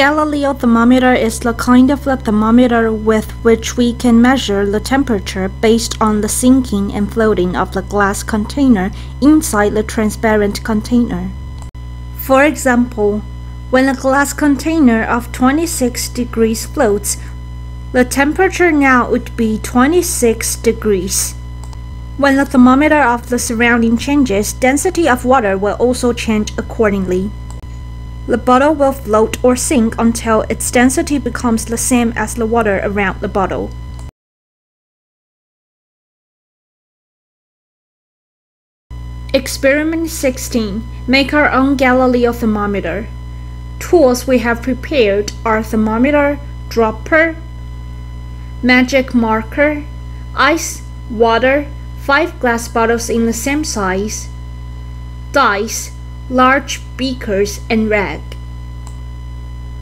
Galileo thermometer is the kind of the thermometer with which we can measure the temperature based on the sinking and floating of the glass container inside the transparent container. For example, when a glass container of 26 degrees floats, the temperature now would be 26 degrees. When the thermometer of the surrounding changes, density of water will also change accordingly. The bottle will float or sink until its density becomes the same as the water around the bottle. Experiment 16. Make our own Galileo thermometer. Tools we have prepared are thermometer, dropper, magic marker, ice, water, 5 glass bottles in the same size, dice, large beakers, and rag.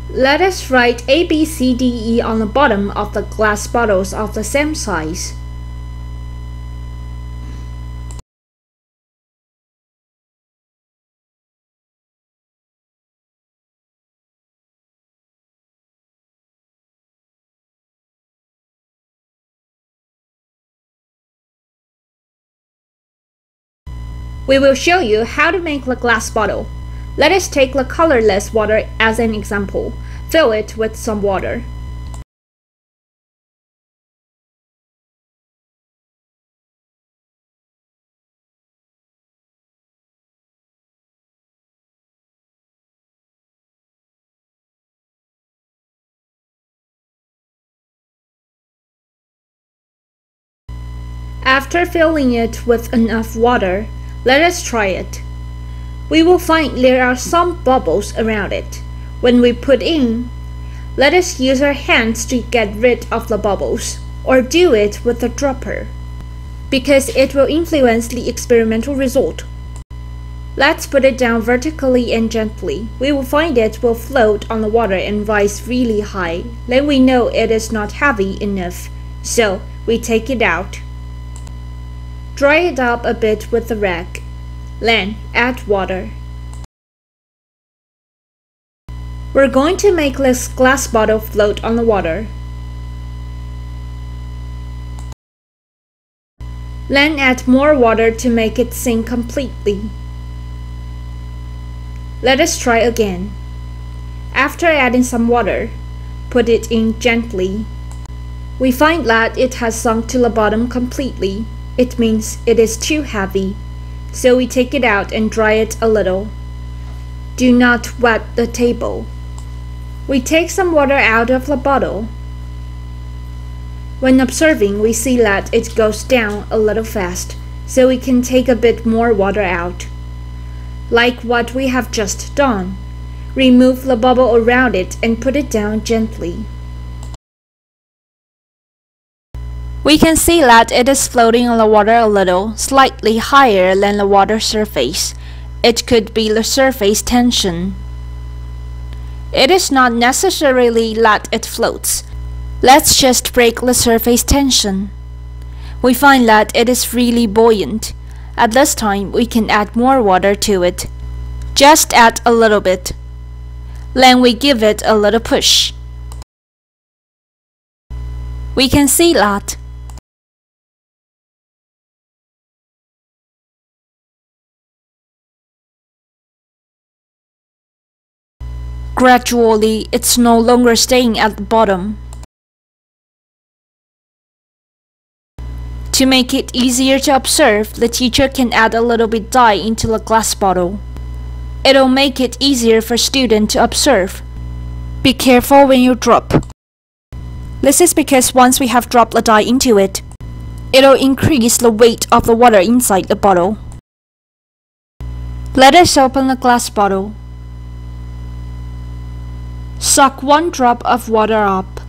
Let us write A, B, C, D, E on the bottom of the glass bottles of the same size. We will show you how to make the glass bottle. Let us take the colorless water as an example. Fill it with some water. After filling it with enough water, let us try it. We will find there are some bubbles around it. When we put in, let us use our hands to get rid of the bubbles, or do it with a dropper, because it will influence the experimental result. Let's put it down vertically and gently. We will find it will float on the water and rise really high. Then we know it is not heavy enough, so we take it out. Dry it up a bit with the rag. Then add water. We're going to make this glass bottle float on the water. Then add more water to make it sink completely. Let us try again. After adding some water, put it in gently. We find that it has sunk to the bottom completely. It means it is too heavy, so we take it out and dry it a little. Do not wet the table. We take some water out of the bottle. When observing, we see that it goes down a little fast, so we can take a bit more water out. Like what we have just done. Remove the bubble around it and put it down gently. We can see that it is floating on the water a little, slightly higher than the water surface. It could be the surface tension. It is not necessarily that it floats. Let's just break the surface tension. We find that it is really buoyant. At this time, we can add more water to it. Just add a little bit. Then we give it a little push. We can see that. Gradually, it's no longer staying at the bottom. To make it easier to observe, the teacher can add a little bit dye into the glass bottle. It'll make it easier for students to observe. Be careful when you drop. This is because once we have dropped the dye into it, it'll increase the weight of the water inside the bottle. Let us open the glass bottle. Suck 1 drop of water up.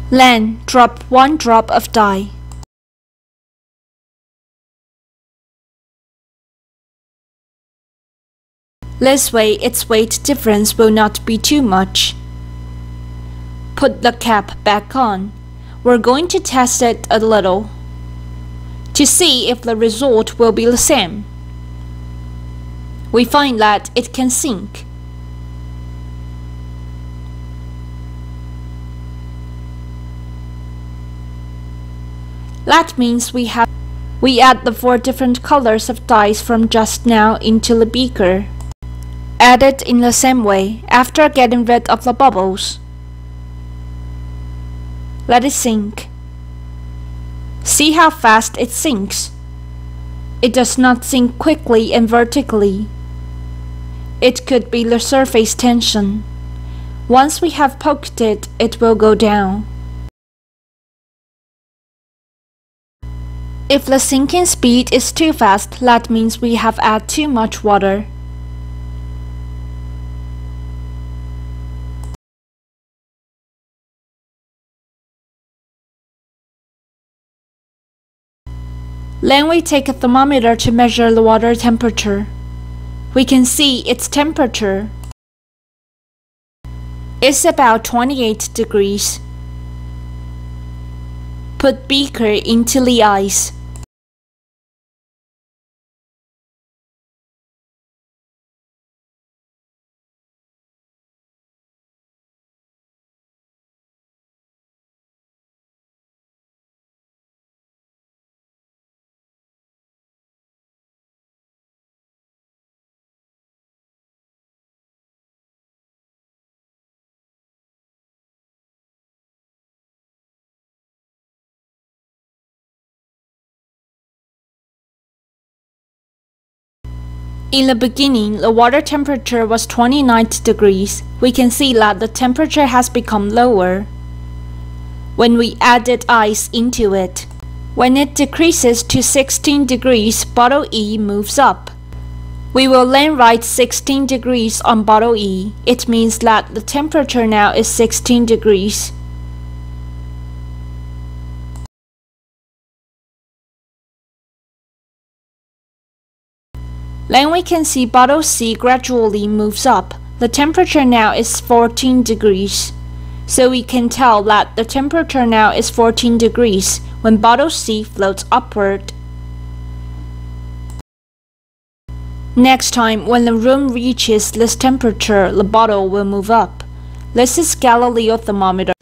Then drop 1 drop of dye. This way its weight difference will not be too much. Put the cap back on. We're going to test it a little to see if the result will be the same. we find that it can sink. That means we add the 4 different colors of dyes from just now into the beaker. Add it in the same way after getting rid of the bubbles. Let it sink. See how fast it sinks. It does not sink quickly and vertically. It could be the surface tension. Once we have poked it, it will go down. If the sinking speed is too fast, that means we have added too much water. Then we take a thermometer to measure the water temperature. We can see its temperature is about 28 degrees. Put beaker into the ice. In the beginning, the water temperature was 29 degrees. We can see that the temperature has become lower when we added ice into it. When it decreases to 16 degrees, bottle E moves up. We will then write 16 degrees on bottle E. It means that the temperature now is 16 degrees. Then we can see bottle C gradually moves up. The temperature now is 14 degrees. So we can tell that the temperature now is 14 degrees when bottle C floats upward. Next time, when the room reaches this temperature, the bottle will move up. This is Galileo thermometer.